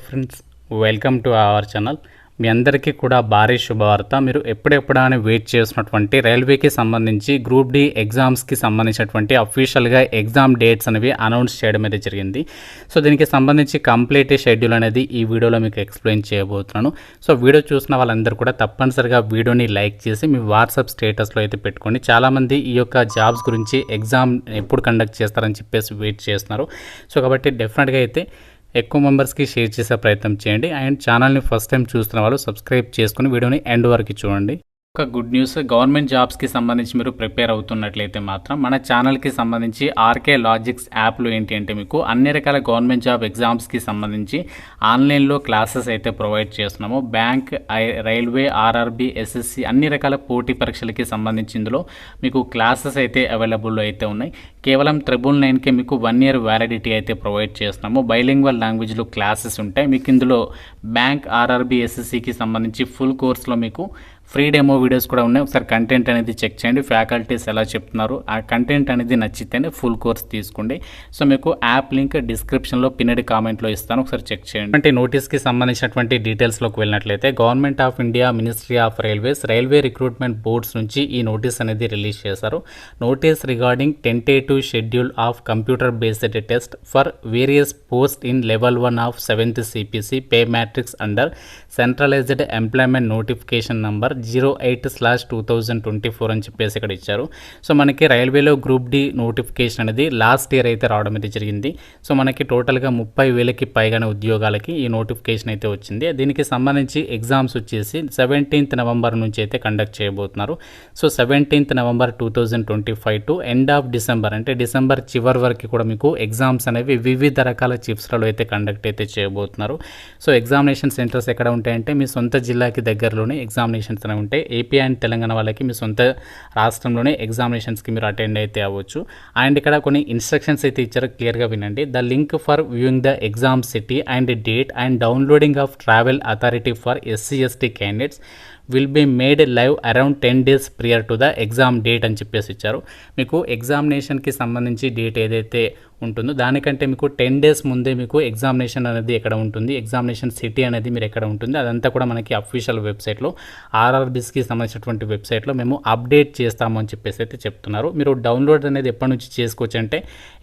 Friends, welcome to our channel. మీ అందరికీ కూడా భారీ శుభవార్త. మీరు ఎప్పుడెప్పుడని వెయిట్ చేసినటువంటి రైల్వేకి సంబంధించి గ్రూప్ డి ఎగ్జామ్స్కి సంబంధించినటువంటి అఫీషియల్గా ఎగ్జామ్ డేట్స్ అనేవి అనౌన్స్ చేయడం అయితే జరిగింది. సో దీనికి సంబంధించి కంప్లీట్ షెడ్యూల్ అనేది ఈ వీడియోలో మీకు ఎక్స్ప్లెయిన్ చేయబోతున్నాను. సో వీడియో చూసిన వాళ్ళందరూ కూడా తప్పనిసరిగా వీడియోని లైక్ చేసి మీ వాట్సాప్ స్టేటస్లో అయితే పెట్టుకోండి. చాలామంది ఈ యొక్క జాబ్స్ గురించి ఎగ్జామ్ ఎప్పుడు కండక్ట్ చేస్తారని చెప్పేసి వెయిట్ చేస్తున్నారు. సో కాబట్టి డెఫినెట్గా అయితే ఎక్కువ మెంబర్స్కి షేర్ చేసే ప్రయత్నం చేయండి. అండ్ ఛానల్ని ఫస్ట్ టైం చూస్తున్న వాళ్ళు సబ్స్క్రైబ్ చేసుకుని వీడియోని ఎండ్ వరకు చూడండి. ఒక గుడ్ న్యూస్, గవర్నమెంట్ జాబ్స్కి సంబంధించి మీరు ప్రిపేర్ అవుతున్నట్లయితే మాత్రం మన ఛానల్కి సంబంధించి ఆర్కే లాజిక్స్ యాప్లో ఏంటి అంటే మీకు అన్ని రకాల గవర్నమెంట్ జాబ్ ఎగ్జామ్స్కి సంబంధించి ఆన్లైన్లో క్లాసెస్ అయితే ప్రొవైడ్ చేస్తున్నాము. బ్యాంక్, రైల్వే, ఆర్ఆర్బీ, ఎస్ఎస్సి అన్ని రకాల పోటీ పరీక్షలకి సంబంధించి ఇందులో మీకు క్లాసెస్ అయితే అవైలబుల్లో అయితే ఉన్నాయి. కేవలం 999కే మీకు 1 year వ్యాలిడిటీ అయితే ప్రొవైడ్ చేస్తున్నాము. బైలింగ్వల్ లాంగ్వేజ్లో క్లాసెస్ ఉంటాయి. మీకు ఇందులో బ్యాంక్, ఆర్ఆర్బీ, ఎస్ఎస్సికి సంబంధించి ఫుల్ కోర్స్లో మీకు ఫ్రీ డెమో వీడియోస్ కూడా ఉన్నాయి. ఒకసారి కంటెంట్ అనేది చెక్ చేయండి. ఫ్యాకల్టీస్ ఎలా చెప్తున్నారు, ఆ కంటెంట్ అనేది నచ్చితేనే ఫుల్ కోర్స్ తీసుకోండి. సో మీకు యాప్ లింక్ డిస్క్రిప్షన్లో పిన్నెడ్ కామెంట్లో ఇస్తాను, ఒకసారి చెక్ చేయండి. అంటే నోటీస్కి సంబంధించినటువంటి డీటెయిల్స్లోకి వెళ్ళినట్లయితే government of India, ministry of railways, railway recruitment boards నుంచి ఈ నోటీస్ అనేది రిలీజ్ చేశారు. Notice regarding tentative schedule of computer based test for various post in level 1 of 7th CPC pay matrix under centralized employment notification number 08/2024 అని చెప్పేసి ఇక్కడ ఇచ్చారు. So మనకి రైల్వేలో గ్రూప్ డి నోటిఫికేషన్ అనేది లాస్ట్ ఇయర్ అయితే రావడం అయితే జరిగింది. సో మనకి టోటల్గా 30,000కి పైగానే ఉద్యోగాలకి ఈ నోటిఫికేషన్ అయితే వచ్చింది. దీనికి సంబంధించి ఎగ్జామ్స్ వచ్చేసి 17th November నుంచి అయితే కండక్ట్ చేయబోతున్నారు. So 17th November 2025 to end of December, అంటే డిసెంబర్ చివరి వరకు కూడా మీకు ఎగ్జామ్స్ అనేవి వివిధ రకాల చిప్స్లలో అయితే కండక్ట్ అయితే చేయబోతున్నారు. సో ఎగ్జామినేషన్ సెంటర్స్ ఎక్కడ ఉంటాయంటే మీ సొంత జిల్లాకి దగ్గరలోనే ఎగ్జామినేషన్స్ అనేవి ఉంటాయి. ఏపీ అండ్ తెలంగాణ వాళ్ళకి మీ సొంత రాష్ట్రంలోనే ఎగ్జామినేషన్స్కి మీరు అటెండ్ అయితే అవ్వచ్చు. అండ్ ఇక్కడ కొన్ని ఇన్స్ట్రక్షన్స్ అయితే ఇచ్చారు, క్లియర్గా వినండి. The link for viewing the exam city and date and downloading of travel authority for SC/ST candidates will be made live around 10 days prior to the exam date అని చెప్పేసి ఇచ్చారు. మీకు ఎగ్జామినేషన్కి సంబంధించి డేట్ ఏదైతే ఉంటుందో దానికంటే మీకు 10 days ముందే మీకు ఎగ్జామినేషన్ అనేది ఎక్కడ ఉంటుంది, ఎగ్జామినేషన్ సిటీ అనేది మీరు ఎక్కడ ఉంటుంది, అదంతా కూడా మనకి అఫీషియల్ వెబ్సైట్లో ఆర్ఆర్బీస్కి సంబంధించినటువంటి వెబ్సైట్లో మేము అప్డేట్ చేస్తాము అని చెప్పేసి అయితే చెప్తున్నారు. మీరు డౌన్లోడ్ అనేది ఎప్పటి నుంచి చేసుకోవచ్చు అంటే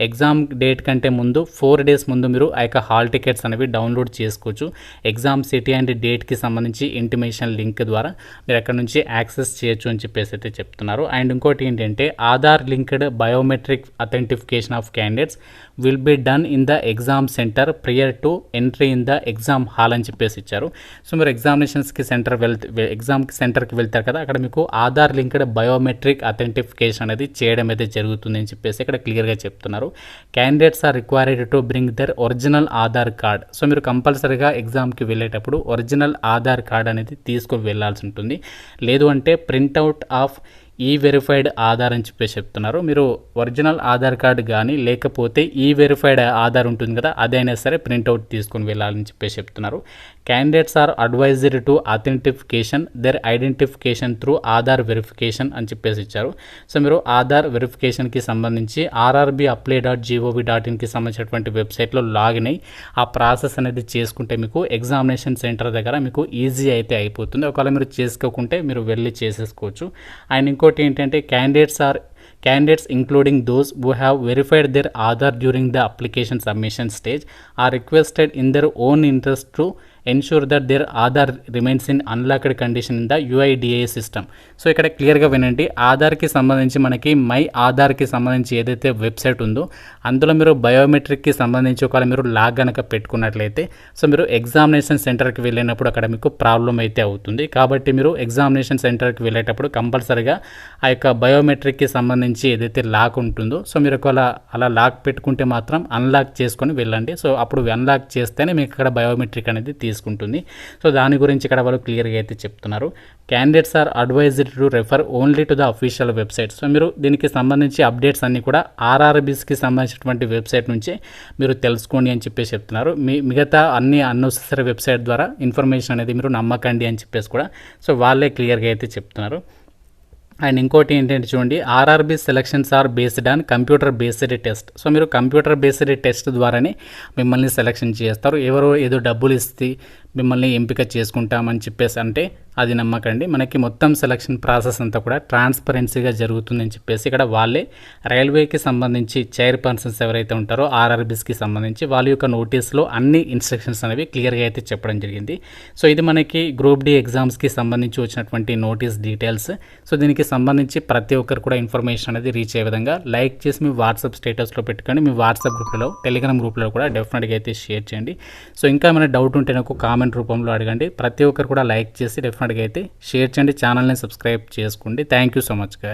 ఎగ్జామ్ డేట్ కంటే ముందు 4 days ముందు మీరు ఆ యొక్క హాల్ టికెట్స్ అనేవి డౌన్లోడ్ చేసుకోవచ్చు. ఎగ్జామ్ సిటీ అండ్ డేట్కి సంబంధించి ఇంటిమేషన్ లింక్ ద్వారా మీరు అక్కడ నుంచి యాక్సెస్ చేయొచ్చు అని చెప్పేసి అయితే చెప్తున్నారు. అండ్ ఇంకోటి ఏంటంటే Aadhaar linked biometric అథెంటిఫికేషన్ of candidates will be done in the exam centre prior to entry in the exam hall అని చెప్పేసి ఇచ్చారు. సో మీరు ఎగ్జామినేషన్స్కి ఎగ్జామ్కి సెంటర్కి వెళ్తారు కదా, అక్కడ మీకు ఆధార్ లింక్డ్ బయోమెట్రిక్ అథెంటిఫికేషన్ అనేది చేయడం అయితే జరుగుతుంది అని చెప్పేసి ఇక్కడ క్లియర్గా చెప్తున్నారు. Candidates are required to bring their original Aadhaar card. So మీరు కంపల్సరీగా ఎగ్జామ్కి వెళ్ళేటప్పుడు ఒరిజినల్ ఆధార్ కార్డ్ అనేది తీసుకొని వెళ్ళాల్సి ఉంటుంది. లేదు అంటే ప్రింట్అవుట్ ఆఫ్ వెరిఫైడ్ ఆధార్ అని చెప్పేసి చెప్తున్నారు. మీరు ఒరిజినల్ ఆధార్ కార్డు కానీ లేకపోతే వెరిఫైడ్ ఆధార్ ఉంటుంది కదా, అదైనా సరే ప్రింట్అవుట్ తీసుకొని వెళ్ళాలని చెప్పేసి చెప్తున్నారు. Candidates are advised to authentication their identification through Aadhaar verification అని చెప్పేసి ఇచ్చారు. సో మీరు ఆధార్ వెరిఫికేషన్కి సంబంధించి rrbapply.gov.inకి సంబంధించినటువంటి వెబ్సైట్లో లాగిన్ అయ్యి ఆ ప్రాసెస్ అనేది చేసుకుంటే మీకు ఎగ్జామినేషన్ సెంటర్ దగ్గర మీకు ఈజీ అయితే అయిపోతుంది. ఒకవేళ మీరు చేసుకోకుంటే మీరు వెళ్ళి చేసేసుకోవచ్చు. అండ్ ఇంకోటి ఏంటంటే candidates including those who have verified their Aadhaar during the application submission stage are requested in their own interest to ensure that their Aadhaar remains in unlocked condition in the UIDAI system. So ఇక్కడ క్లియర్గా వినండి. ఆధార్కి సంబంధించి మనకి my ఆధార్కి సంబంధించి ఏదైతే website ఉందో అందులో మీరు బయోమెట్రిక్కి సంబంధించి ఒకవేళ మీరు లాగ్ కనుక పెట్టుకున్నట్లయితే సో మీరు ఎగ్జామినేషన్ సెంటర్కి వెళ్ళినప్పుడు అక్కడ మీకు ప్రాబ్లం అయితే అవుతుంది. కాబట్టి మీరు ఎగ్జామినేషన్ సెంటర్కి వెళ్ళేటప్పుడు కంపల్సరీగా ఆ యొక్క బయోమెట్రిక్కి సంబంధించి ఏదైతే లాక్ ఉంటుందో సో మీరు ఒకవేళ అలా లాక్ పెట్టుకుంటే మాత్రం అన్లాక్ చేసుకొని వెళ్ళండి. సో అప్పుడు అన్లాక్ చేస్తేనే మీకు ఇక్కడ బయోమెట్రిక్ అనేది తీసుకుంటుంది. సో దాని గురించి ఇక్కడ వాళ్ళు క్లియర్గా అయితే చెప్తున్నారు. Candidates are advised to refer only to the official website. So మీరు దీనికి సంబంధించి అప్డేట్స్ అన్నీ కూడా ఆర్ఆర్బీస్కి సంబంధించినటువంటి వెబ్సైట్ నుంచే మీరు తెలుసుకోండి అని చెప్పేసి చెప్తున్నారు. మిగతా అన్ని అన్నెసెసరీ వెబ్సైట్ ద్వారా ఇన్ఫర్మేషన్ అనేది మీరు నమ్మకండి అని చెప్పేసి కూడా సో వాళ్ళే క్లియర్గా అయితే చెప్తున్నారు. అండ్ ఇంకోటి ఏంటంటే చూడండి, RRB selections are based on computer based test. So మీరు కంప్యూటర్ బేస్డ్ టెస్ట్ ద్వారానే మిమ్మల్ని సెలక్షన్ చేస్తారు. ఎవరో ఏదో డబ్బులు ఇస్తే మిమ్మల్ని ఎంపిక చేసుకుంటామని చెప్పేసి అంటే అది నమ్మకండి. మనకి మొత్తం సెలక్షన్ ప్రాసెస్ అంతా కూడా ట్రాన్స్పరెన్సీగా జరుగుతుందని చెప్పేసి ఇక్కడ వాళ్ళే రైల్వేకి సంబంధించి చైర్పర్సన్స్ ఎవరైతే ఉంటారో ఆర్ఆర్బీస్కి సంబంధించి వాళ్ళ యొక్క నోటీస్లో అన్ని ఇన్స్ట్రక్షన్స్ అనేవి క్లియర్గా అయితే చెప్పడం జరిగింది. సో ఇది మనకి గ్రూప్ డి ఎగ్జామ్స్కి సంబంధించి వచ్చినటువంటి నోటీస్ డీటెయిల్స్. సో దీనికి సంబంధించి ప్రతి ఒక్కరు కూడా ఇన్ఫర్మేషన్ అనేది రీచ్ అయ్యే విధంగా లైక్ చేసి మీ వాట్సాప్ స్టేటస్లో పెట్టుకొని మీ వాట్సాప్ గ్రూప్లో, టెలిగ్రామ్ గ్రూప్లో కూడా డెఫినెట్గా అయితే షేర్ చేయండి. సో ఇంకా ఏమైనా డౌట్ ఉంటే నాకు కామెంట్ రూపంలో అడగండి. ప్రతి ఒక్కరు కూడా లైక్ చేసి డెఫినెట్గా అయితే షేర్ చేయండి. ఛానల్ని సబ్స్క్రైబ్ చేసుకోండి. Thank you so much guy.